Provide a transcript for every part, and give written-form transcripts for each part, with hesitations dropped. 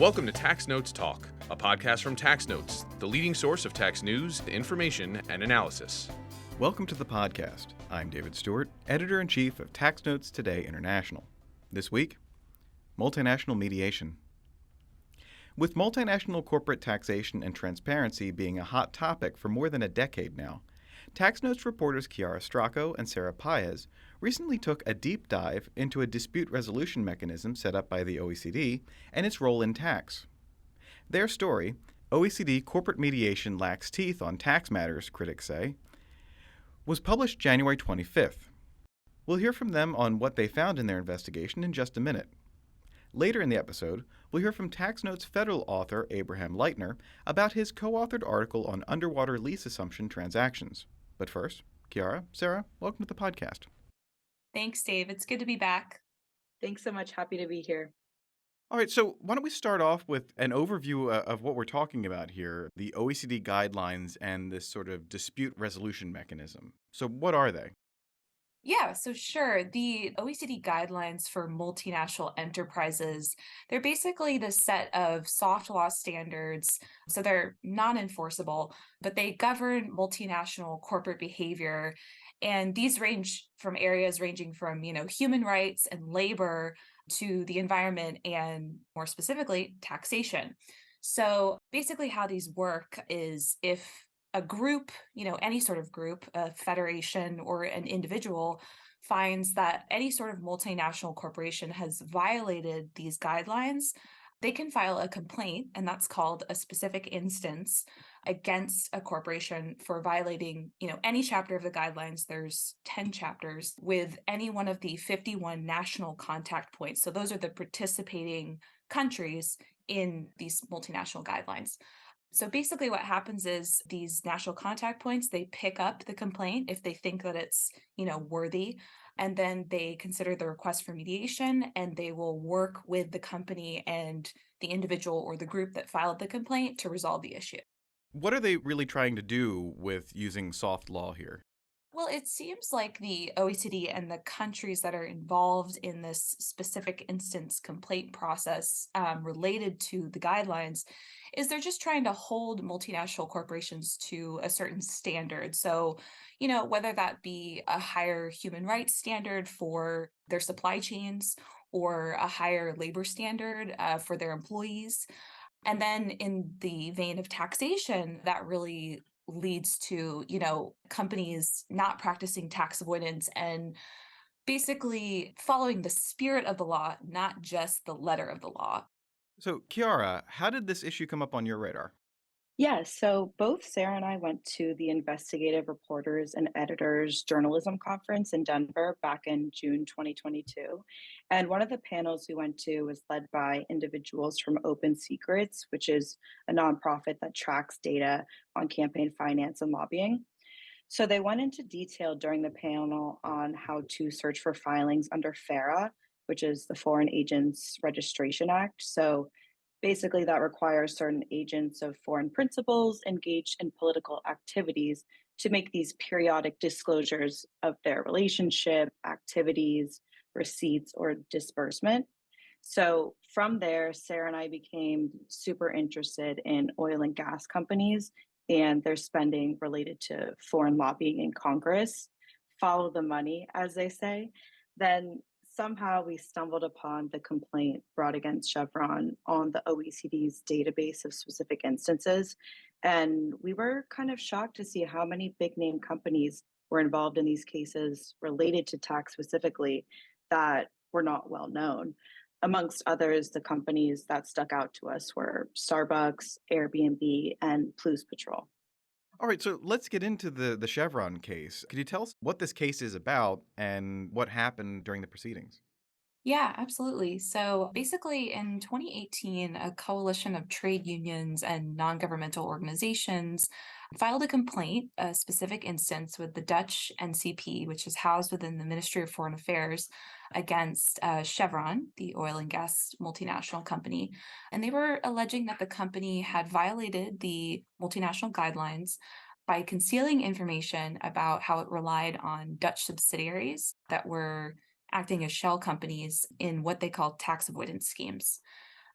Welcome to Tax Notes Talk, a podcast from Tax Notes, the leading source of tax news, information, and analysis. Welcome to the podcast. I'm David Stewart, Editor-in-Chief of Tax Notes Today International. This week, multinational mediation. With multinational corporate taxation and transparency being a hot topic for more than a decade now, Tax Notes reporters Kiarra Strocko and Paez recently took a deep dive into a dispute resolution mechanism set up by the OECD and its role in tax. Their story, OECD Corporate Mediation Lacks Teeth on Tax Matters, critics say, was published January 25th. We'll hear from them on what they found in their investigation in just a minute. Later in the episode, we'll hear from Tax Notes federal author Abraham Leitner about his co-authored article on underwater lease assumption transactions. But first, Kiarra, Sarah, welcome to the podcast. Thanks, Dave. It's good to be back. Thanks so much. Happy to be here. All right, so why don't we start off with an overview of what we're talking about here, the OECD guidelines and this sort of dispute resolution mechanism. So what are they? Yeah, so sure. The OECD guidelines for multinational enterprises, they're basically the set of soft law standards. So they're non-enforceable, but they govern multinational corporate behavior. And these range from areas ranging from, human rights and labor to the environment and more specifically, taxation. So basically how these work is if a group, any sort of group, a federation or an individual finds that any sort of multinational corporation has violated these guidelines, they can file a complaint, and that's called a specific instance against a corporation for violating, any chapter of the guidelines. There's 10 chapters with any one of the 51 national contact points. So those are the participating countries in these multinational guidelines. So basically what happens is these national contact points, they pick up the complaint if they think that it's, worthy, and then they consider the request for mediation and they will work with the company and the individual or the group that filed the complaint to resolve the issue. What are they really trying to do with using soft law here? Well, it seems like the OECD and the countries that are involved in this specific instance complaint process related to the guidelines is they're just trying to hold multinational corporations to a certain standard. So, whether that be a higher human rights standard for their supply chains or a higher labor standard for their employees. And then in the vein of taxation, that really leads to, companies not practicing tax avoidance and basically following the spirit of the law, not just the letter of the law. So, Kiarra, how did this issue come up on your radar? Yeah, so both Sarah and I went to the Investigative Reporters and Editors Journalism Conference in Denver back in June 2022. And one of the panels we went to was led by individuals from Open Secrets, which is a nonprofit that tracks data on campaign finance and lobbying. So they went into detail during the panel on how to search for filings under FARA, which is the Foreign Agents Registration Act. So basically, that requires certain agents of foreign principals engaged in political activities to make these periodic disclosures of their relationship, activities, receipts, or disbursement. So from there, Sarah and I became super interested in oil and gas companies and their spending related to foreign lobbying in Congress. Follow the money, as they say. Then somehow we stumbled upon the complaint brought against Chevron on the OECD's database of specific instances. And we were kind of shocked to see how many big name companies were involved in these cases related to tax specifically that were not well known. Amongst others, the companies that stuck out to us were Starbucks, Airbnb, and Plus Patrol. All right, so let's get into the Chevron case. Could you tell us what this case is about and what happened during the proceedings? Yeah, absolutely. So basically, in 2018, a coalition of trade unions and non-governmental organizations filed a complaint, a specific instance with the Dutch NCP, which is housed within the Ministry of Foreign Affairs, against Chevron, the oil and gas multinational company. And they were alleging that the company had violated the multinational guidelines by concealing information about how it relied on Dutch subsidiaries that were acting as shell companies in what they called tax avoidance schemes.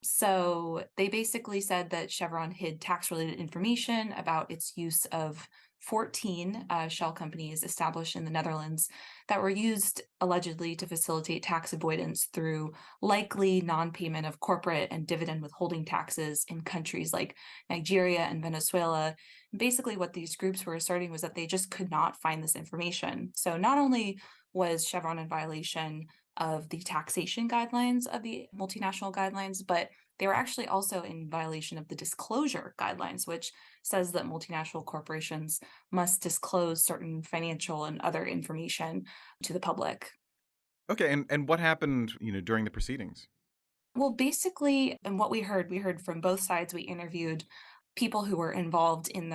So they basically said that Chevron hid tax-related information about its use of 14 shell companies established in the Netherlands that were used allegedly to facilitate tax avoidance through likely non-payment of corporate and dividend withholding taxes in countries like Nigeria and Venezuela. Basically, what these groups were asserting was that they just could not find this information. So not only was Chevron in violation of the taxation guidelines of the multinational guidelines, but they were actually also in violation of the disclosure guidelines, which says that multinational corporations must disclose certain financial and other information to the public. Okay, and what happened, during the proceedings? Well, basically, and what we heard from both sides. We interviewed people who were involved in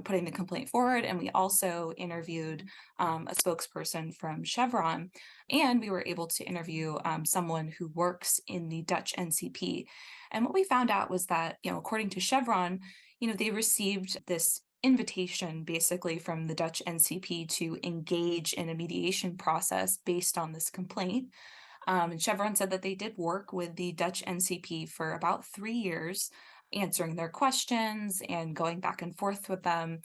putting the complaint forward. And we also interviewed a spokesperson from Chevron. And we were able to interview someone who works in the Dutch NCP. And what we found out was that, according to Chevron, they received this invitation basically from the Dutch NCP to engage in a mediation process based on this complaint. And Chevron said that they did work with the Dutch NCP for about 3 years, answering their questions and going back and forth with them.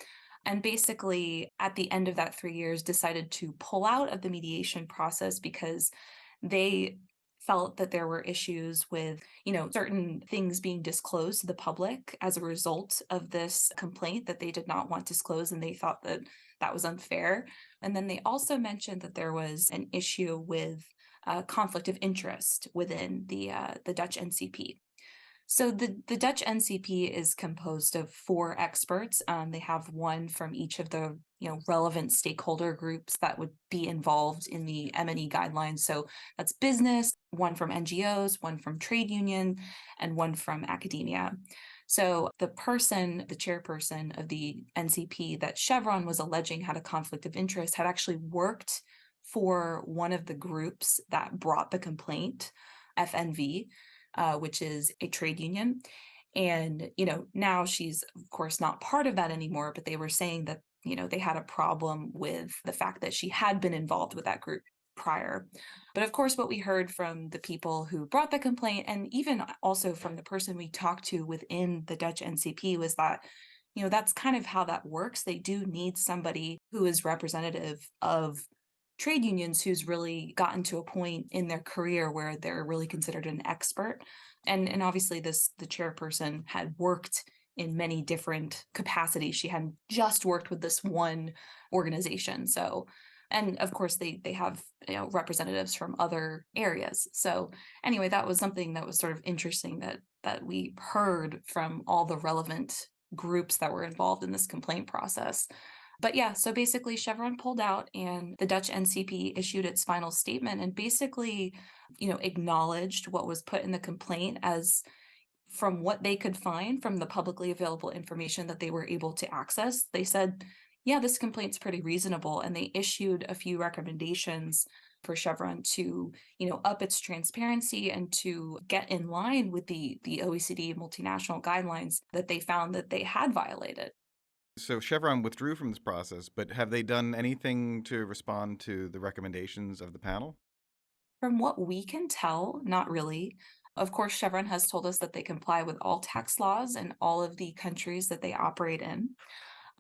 And basically, at the end of that 3 years, decided to pull out of the mediation process because they felt that there were issues with, certain things being disclosed to the public as a result of this complaint that they did not want disclosed, and they thought that that was unfair. And then they also mentioned that there was an issue with conflict of interest within the Dutch NCP. So the Dutch NCP is composed of 4 experts. They have one from each of the relevant stakeholder groups that would be involved in the M&E guidelines. So that's business, one from NGOs, one from trade union, and one from academia. So the chairperson of the NCP that Chevron was alleging had a conflict of interest, had actually worked for one of the groups that brought the complaint, FNV, which is a trade union. And, now she's, of course, not part of that anymore, but they were saying that, they had a problem with the fact that she had been involved with that group prior. But of course, what we heard from the people who brought the complaint, and even also from the person we talked to within the Dutch NCP, was that, that's kind of how that works. They do need somebody who is representative of trade unions who's really gotten to a point in their career where they're really considered an expert. And obviously the chairperson had worked in many different capacities. She hadn't just worked with this one organization. So, and of course they have representatives from other areas. So anyway, that was something that was sort of interesting that we heard from all the relevant groups that were involved in this complaint process. But yeah, so basically Chevron pulled out and the Dutch NCP issued its final statement and basically, acknowledged what was put in the complaint as from what they could find from the publicly available information that they were able to access. They said, yeah, this complaint's pretty reasonable. And they issued a few recommendations for Chevron to, up its transparency and to get in line with the OECD multinational guidelines that they found that they had violated. So Chevron withdrew from this process, but have they done anything to respond to the recommendations of the panel? From what we can tell, not really. Of course, Chevron has told us that they comply with all tax laws in all of the countries that they operate in.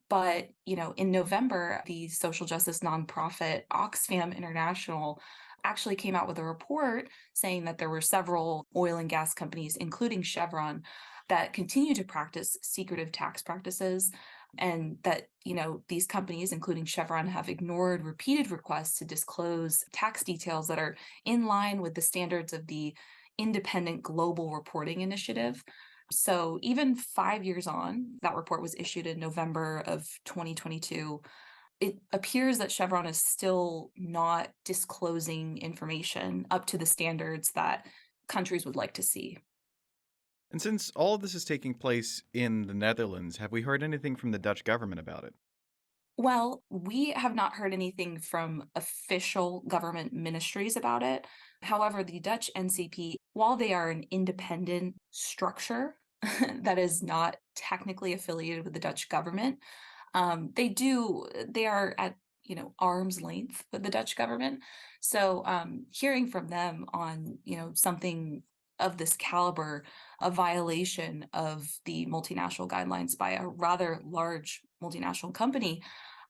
But, in November, the social justice nonprofit Oxfam International actually came out with a report saying that there were several oil and gas companies, including Chevron, that continue to practice secretive tax practices, and that these companies, including Chevron, have ignored repeated requests to disclose tax details that are in line with the standards of the Independent Global Reporting Initiative. So even 5 years on, that report was issued in November of 2022. It appears that Chevron is still not disclosing information up to the standards that countries would like to see. And since all of this is taking place in the Netherlands, have we heard anything from the Dutch government about it? Well, we have not heard anything from official government ministries about it. However, the Dutch NCP, while they are an independent structure that is not technically affiliated with the Dutch government, they are at arm's length with the Dutch government. So hearing from them on something of this caliber, a violation of the multinational guidelines by a rather large multinational company.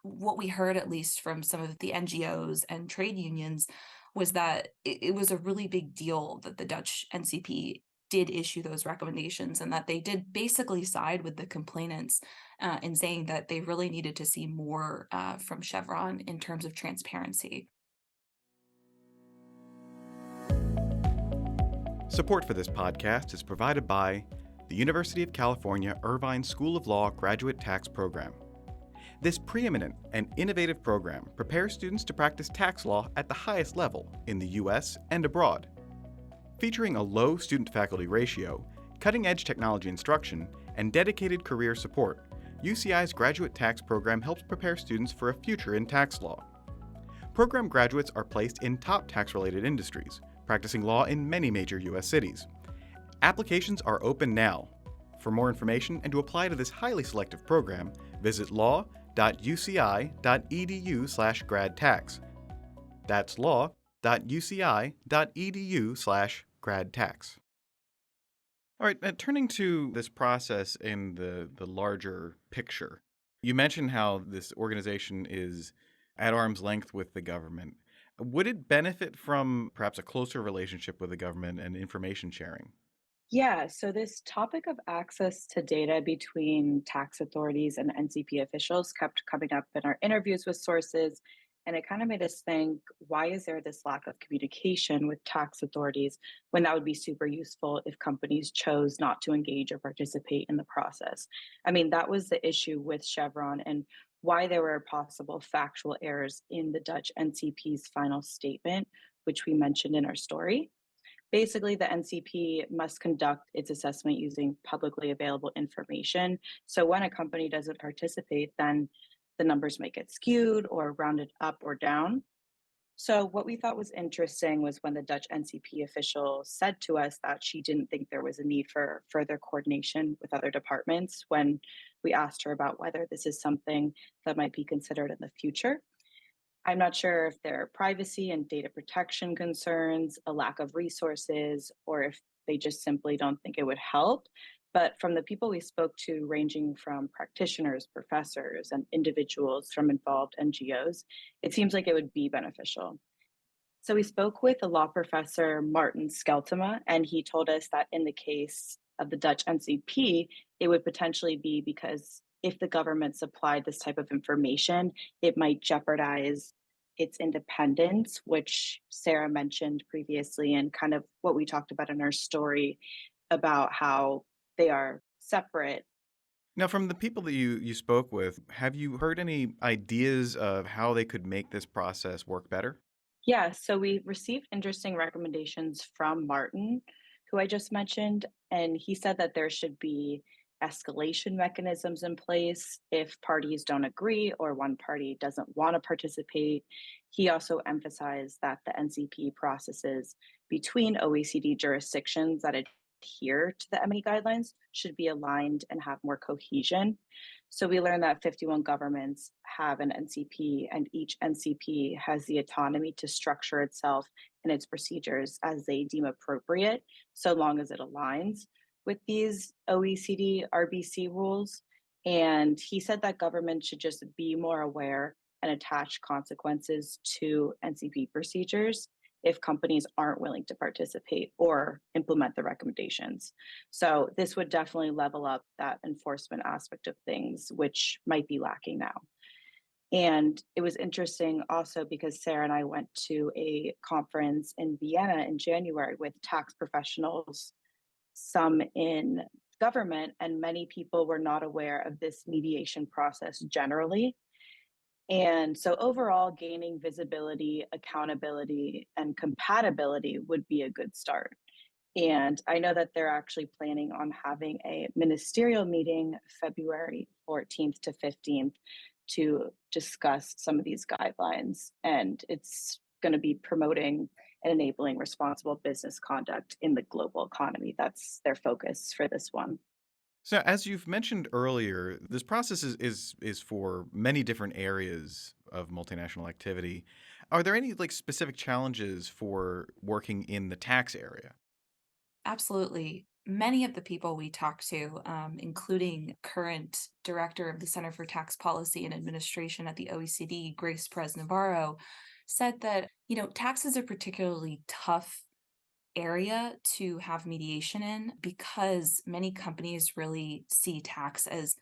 What we heard, at least from some of the NGOs and trade unions, was that it was a really big deal that the Dutch NCP did issue those recommendations, and that they did basically side with the complainants in saying that they really needed to see more from Chevron in terms of transparency. Support for this podcast is provided by the University of California Irvine School of Law Graduate Tax Program. This preeminent and innovative program prepares students to practice tax law at the highest level in the U.S. and abroad. Featuring a low student-faculty ratio, cutting-edge technology instruction, and dedicated career support, UCI's graduate tax program helps prepare students for a future in tax law. Program graduates are placed in top tax-related industries, practicing law in many major U.S. cities. Applications are open now. For more information and to apply to this highly selective program, visit law.uci.edu/gradtax. That's law.uci.edu/gradtax. All right, turning to this process in the larger picture, you mentioned how this organization is at arm's length with the government. Would it benefit from perhaps a closer relationship with the government and information sharing? Yeah, so this topic of access to data between tax authorities and NCP officials kept coming up in our interviews with sources. And it kind of made us think, why is there this lack of communication with tax authorities when that would be super useful if companies chose not to engage or participate in the process? I mean, that was the issue with Chevron and why there were possible factual errors in the Dutch NCP's final statement, which we mentioned in our story. Basically, the NCP must conduct its assessment using publicly available information. So when a company doesn't participate, then the numbers might get skewed or rounded up or down. So what we thought was interesting was when the Dutch NCP official said to us that she didn't think there was a need for further coordination with other departments when we asked her about whether this is something that might be considered in the future. I'm not sure if there are privacy and data protection concerns, a lack of resources, or if they just simply don't think it would help. But from the people we spoke to, ranging from practitioners, professors, and individuals from involved NGOs, it seems like it would be beneficial. So we spoke with a law professor, Martin Skeltema, and he told us that in the case of the Dutch NCP, it would potentially be because if the government supplied this type of information, it might jeopardize its independence, which Sarah mentioned previously, and kind of what we talked about in our story about how they are separate. Now, from the people that you spoke with, have you heard any ideas of how they could make this process work better? Yeah, so we received interesting recommendations from Martin, who I just mentioned, and he said that there should be escalation mechanisms in place if parties don't agree or one party doesn't want to participate. He also emphasized that the NCP processes between OECD jurisdictions that adhere to the M&E guidelines should be aligned and have more cohesion. So we learned that 51 governments have an NCP, and each NCP has the autonomy to structure itself and its procedures as they deem appropriate, so long as it aligns with these OECD RBC rules. And he said that government should just be more aware and attach consequences to NCP procedures if companies aren't willing to participate or implement the recommendations. So this would definitely level up that enforcement aspect of things, which might be lacking now. And it was interesting also because Sarah and I went to a conference in Vienna in January with tax professionals, some in government, and many people were not aware of this mediation process generally. And so overall, gaining visibility, accountability, and compatibility would be a good start. And I know that they're actually planning on having a ministerial meeting February 14th to 15th to discuss some of these guidelines. And it's going to be promoting and enabling responsible business conduct in the global economy. That's their focus for this one. So, as you've mentioned earlier, this process is for many different areas of multinational activity. Are there any specific challenges for working in the tax area? Absolutely. Many of the people we talked to, including current director of the Center for Tax Policy and Administration at the OECD, Grace Perez Navarro, said that, tax is a particularly tough area to have mediation in because many companies really see tax as,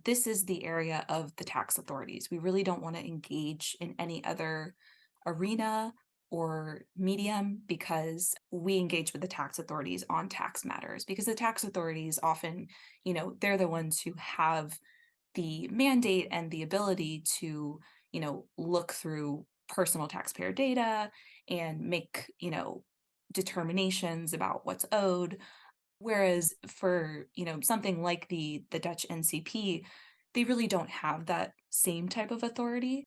this is the area of the tax authorities. We really don't want to engage in any other arena or medium because we engage with the tax authorities on tax matters because the tax authorities often, they're the ones who have the mandate and the ability to, look through personal taxpayer data and make, determinations about what's owed. Whereas for, something like the Dutch NCP, they really don't have that same type of authority.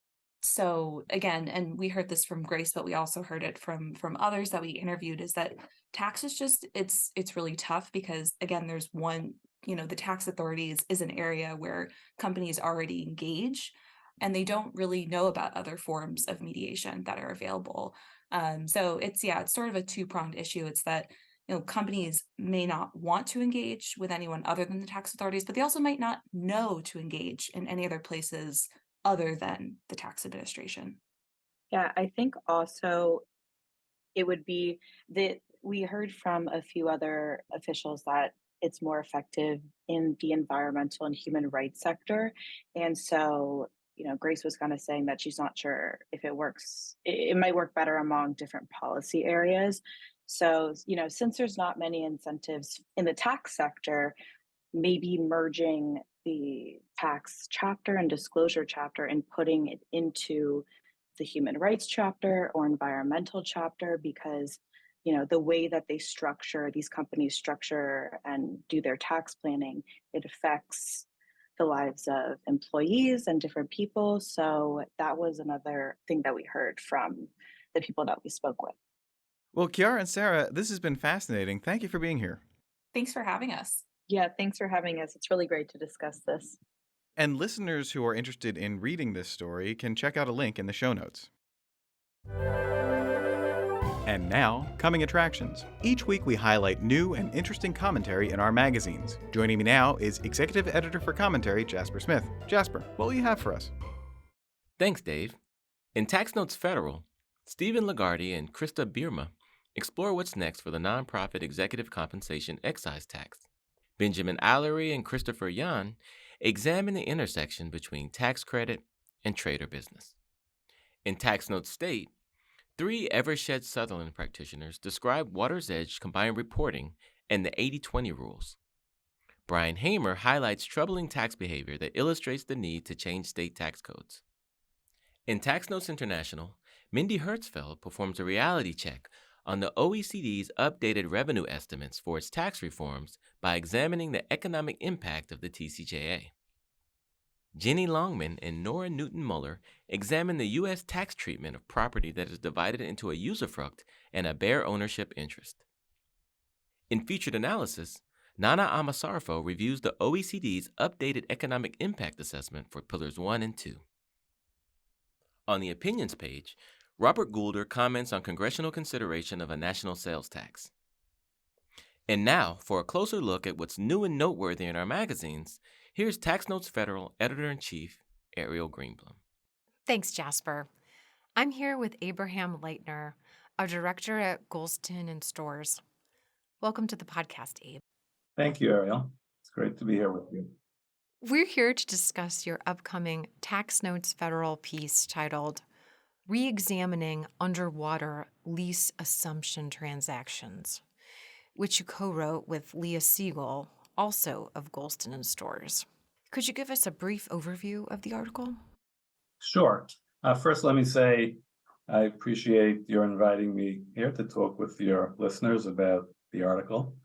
So again, and we heard this from Grace, but we also heard it from others that we interviewed, is that tax is just it's really tough because again, there's one, the tax authorities is an area where companies already engage and they don't really know about other forms of mediation that are available. So it's sort of a two-pronged issue. It's that companies may not want to engage with anyone other than the tax authorities, but they also might not know to engage in any other places other than the tax administration. Yeah, I think also it would be that we heard from a few other officials that it's more effective in the environmental and human rights sector. And so, Grace was kind of saying that she's not sure if it works. It might work better among different policy areas. So, since there's not many incentives in the tax sector, maybe merging the tax chapter and disclosure chapter and putting it into the human rights chapter or environmental chapter, because the way that these companies structure and do their tax planning, it affects the lives of employees and different people. So that was another thing that we heard from the people that we spoke with. Well, Kiarra and Sarah, this has been fascinating. Thank you for being here. Thanks for having us. Yeah, thanks for having us. It's really great to discuss this. And listeners who are interested in reading this story can check out a link in the show notes. And now, coming attractions. Each week we highlight new and interesting commentary in our magazines. Joining me now is Executive Editor for Commentary, Jasper Smith. Jasper, what will you have for us? Thanks, Dave. In Tax Notes Federal, Stephen Lagarde and Krista Bierma explore what's next for the nonprofit executive compensation excise tax. Benjamin Allery and Christopher Yan examine the intersection between tax credit and trader business. In Tax Notes State, 3 Evershed Sutherland practitioners describe Water's Edge combined reporting and the 80-20 rules. Brian Hamer highlights troubling tax behavior that illustrates the need to change state tax codes. In Tax Notes International, Mindy Hertzfeld performs a reality check on the OECD's updated revenue estimates for its tax reforms by examining the economic impact of the TCJA. Jenny Longman and Nora Newton-Muller examine the U.S. tax treatment of property that is divided into a usufruct and a bare ownership interest. In featured analysis, Nana Amasarfo reviews the OECD's updated economic impact assessment for Pillars 1 and 2. On the opinions page, Robert Goulder comments on congressional consideration of a national sales tax. And now, for a closer look at what's new and noteworthy in our magazines, here's Tax Notes Federal Editor-in-Chief, Ariel Greenblum. Thanks, Jasper. I'm here with Abraham Leitner, a director at Golston and Stores. Welcome to the podcast, Abe. Thank you, Ariel. It's great to be here with you. We're here to discuss your upcoming Tax Notes Federal piece titled Re-examining Underwater Lease Assumption Transactions, which you co-wrote with Leah Siegel, also of Golston and Stores. Could you give us a brief overview of the article? Sure. First, let me say I appreciate your inviting me here to talk with your listeners about the article.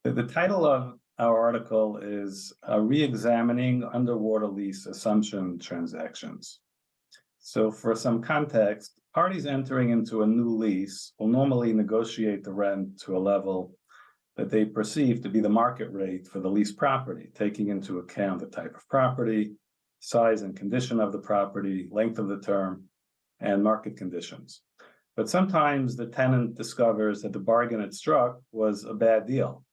The title of our article is Re-examining Underwater Lease Assumption Transactions. So for some context, parties entering into a new lease will normally negotiate the rent to a level that they perceive to be the market rate for the leased property, taking into account the type of property, size and condition of the property, length of the term, and market conditions. But sometimes the tenant discovers that the bargain it struck was a bad deal.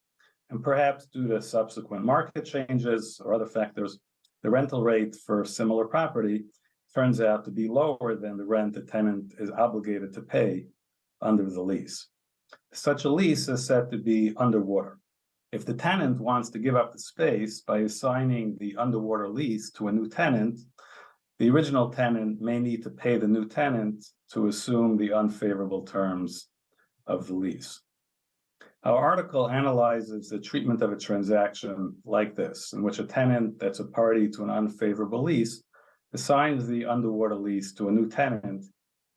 And perhaps due to subsequent market changes or other factors, the rental rate for similar property turns out to be lower than the rent the tenant is obligated to pay under the lease. Such a lease is said to be underwater. If the tenant wants to give up the space by assigning the underwater lease to a new tenant, the original tenant may need to pay the new tenant to assume the unfavorable terms of the lease. Our article analyzes the treatment of a transaction like this, in which a tenant that's a party to an unfavorable lease assigns the underwater lease to a new tenant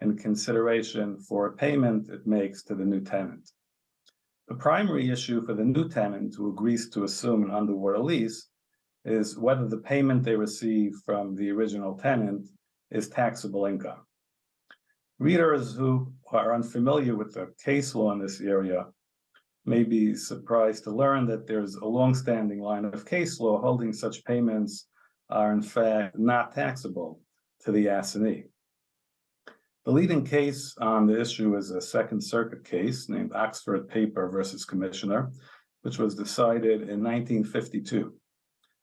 in consideration for a payment it makes to the new tenant. The primary issue for the new tenant who agrees to assume an underwater lease is whether the payment they receive from the original tenant is taxable income. Readers who are unfamiliar with the case law in this area may be surprised to learn that there's a long-standing line of case law holding such payments are in fact not taxable to the assignee. The leading case on the issue is a Second Circuit case named Oxford Paper versus Commissioner, which was decided in 1952.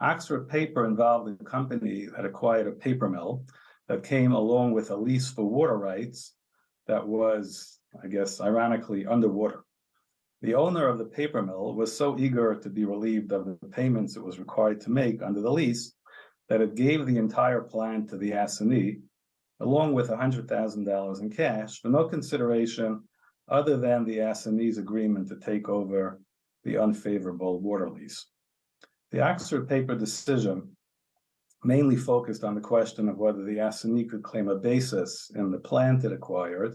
Oxford Paper involved a company that acquired a paper mill that came along with a lease for water rights that was, I guess, ironically underwater. The owner of the paper mill was so eager to be relieved of the payments it was required to make under the lease that it gave the entire plant to the assignee, along with $100,000 in cash for no consideration other than the assignee's agreement to take over the unfavorable water lease. The Oxford Paper decision mainly focused on the question of whether the assignee could claim a basis in the plant it acquired,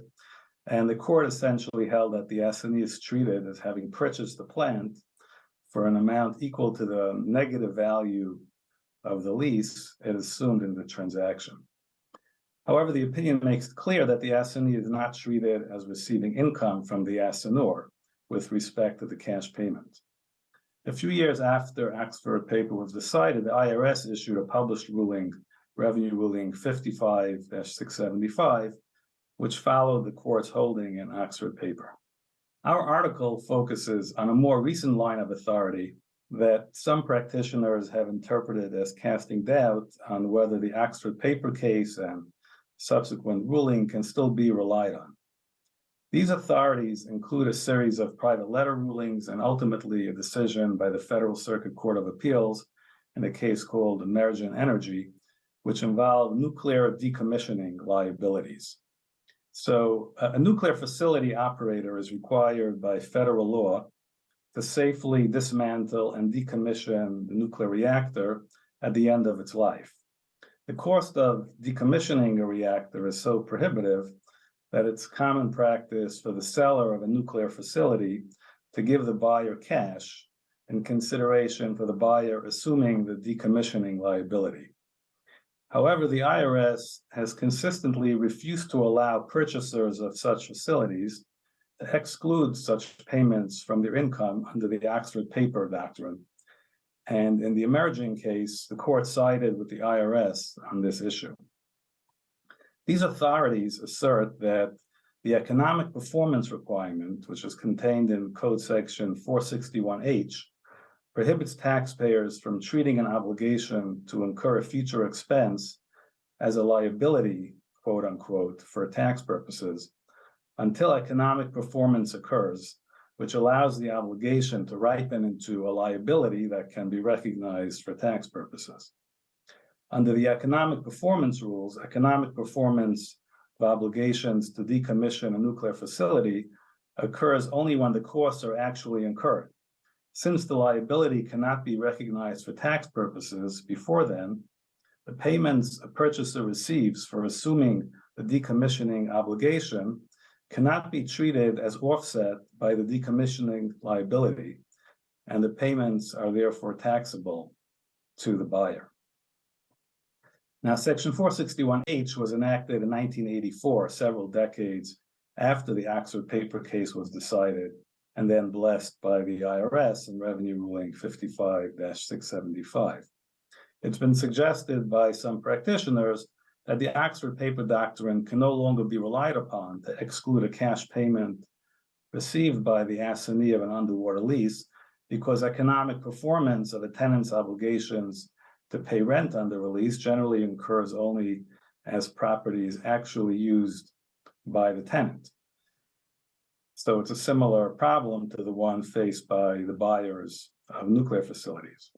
and the court essentially held that the assignee is treated as having purchased the plant for an amount equal to the negative value of the lease it assumed in the transaction. However, the opinion makes clear that the assignee is not treated as receiving income from the assignor with respect to the cash payment. A few years after Oxford Paper was decided, the IRS issued a published ruling, Revenue Ruling 55-675, which followed the court's holding in Oxford Paper. Our article focuses on a more recent line of authority that some practitioners have interpreted as casting doubt on whether the Oxford Paper case and subsequent ruling can still be relied on. These authorities include a series of private letter rulings and ultimately a decision by the Federal Circuit Court of Appeals in a case called American Energy, which involved nuclear decommissioning liabilities. So a nuclear facility operator is required by federal law to safely dismantle and decommission the nuclear reactor at the end of its life. The cost of decommissioning a reactor is so prohibitive that it's common practice for the seller of a nuclear facility to give the buyer cash in consideration for the buyer assuming the decommissioning liability. However, the IRS has consistently refused to allow purchasers of such facilities to exclude such payments from their income under the Oxford Paper doctrine. And in the emerging case, the court sided with the IRS on this issue. These authorities assert that the economic performance requirement, which is contained in Code Section 461H, prohibits taxpayers from treating an obligation to incur a future expense as a liability, quote unquote, for tax purposes, until economic performance occurs, which allows the obligation to ripen into a liability that can be recognized for tax purposes. Under the economic performance rules, economic performance of obligations to decommission a nuclear facility occurs only when the costs are actually incurred. Since the liability cannot be recognized for tax purposes before then, the payments a purchaser receives for assuming the decommissioning obligation cannot be treated as offset by the decommissioning liability, and the payments are therefore taxable to the buyer. Now, Section 461H was enacted in 1984, several decades after the Oxford Paper case was decided, and then blessed by the IRS in Revenue Ruling 55-675. It's been suggested by some practitioners that the Oxford Paper Doctrine can no longer be relied upon to exclude a cash payment received by the assignee of an underwater lease, because economic performance of a tenant's obligations to pay rent under a lease generally occurs only as property is actually used by the tenant. So it's a similar problem to the one faced by the buyers of nuclear facilities.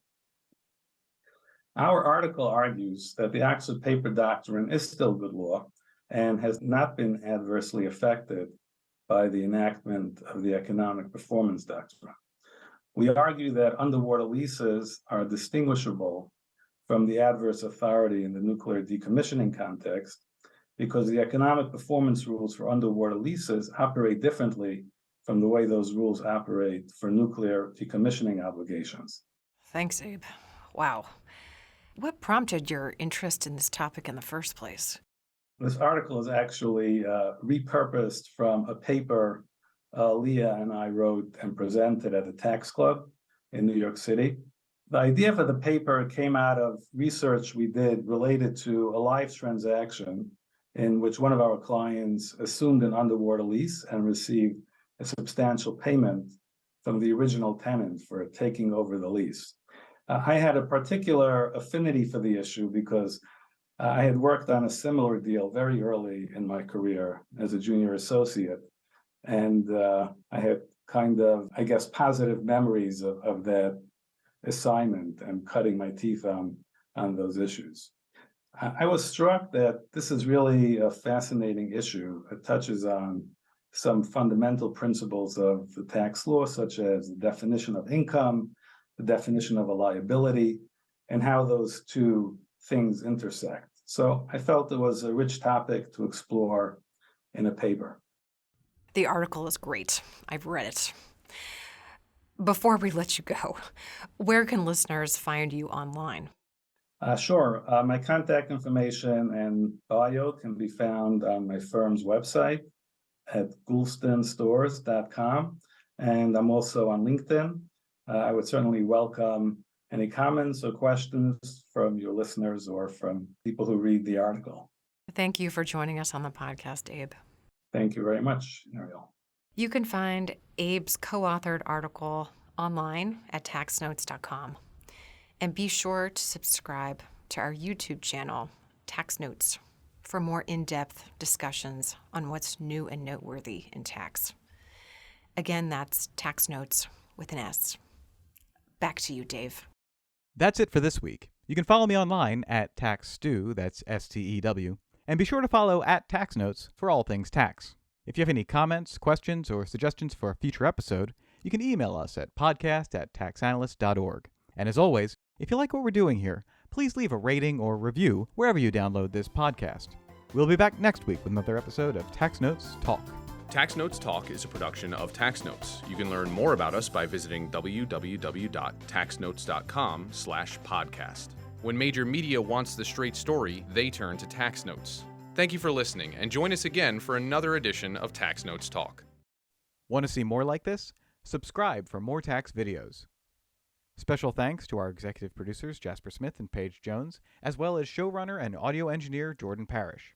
Our article argues that the Oxford Paper Doctrine is still good law and has not been adversely affected by the enactment of the Economic Performance Doctrine. We argue that underwater leases are distinguishable from the adverse authority in the nuclear decommissioning context because the economic performance rules for underwater leases operate differently from the way those rules operate for nuclear decommissioning obligations. Thanks, Abe. Wow. What prompted your interest in this topic in the first place? This article is actually repurposed from a paper Leah and I wrote and presented at the Tax Club in New York City. The idea for the paper came out of research we did related to a live transaction in which one of our clients assumed an underwater lease and received a substantial payment from the original tenant for taking over the lease. I had a particular affinity for the issue because I had worked on a similar deal very early in my career as a junior associate. And I had kind of, I guess, positive memories of that assignment and cutting my teeth on those issues. I was struck that this is really a fascinating issue. It touches on some fundamental principles of the tax law, such as the definition of income, the definition of a liability, and how those two things intersect. So I felt it was a rich topic to explore in a paper. The article is great. I've read it. Before we let you go, where can listeners find you online? Sure. My contact information and bio can be found on my firm's website at goulstonstores.com. And I'm also on LinkedIn. I would certainly welcome any comments or questions from your listeners or from people who read the article. Thank you for joining us on the podcast, Abe. Thank you very much, Ariel. You can find Abe's co-authored article online at taxnotes.com. And be sure to subscribe to our YouTube channel, Tax Notes, for more in-depth discussions on what's new and noteworthy in tax. Again, that's Tax Notes with an S. Back to you, Dave. That's it for this week. You can follow me online at TaxStew, that's STEW, and be sure to follow at Tax Notes for all things tax. If you have any comments, questions, or suggestions for a future episode, you can email us at podcast@taxanalyst.org. And as always, if you like what we're doing here, please leave a rating or review wherever you download this podcast. We'll be back next week with another episode of Tax Notes Talk. Tax Notes Talk is a production of Tax Notes. You can learn more about us by visiting www.taxnotes.com/podcast. When major media wants the straight story, they turn to Tax Notes. Thank you for listening, and join us again for another edition of Tax Notes Talk. Want to see more like this? Subscribe for more tax videos. Special thanks to our executive producers, Jasper Smith and Paige Jones, as well as showrunner and audio engineer Jordan Parrish.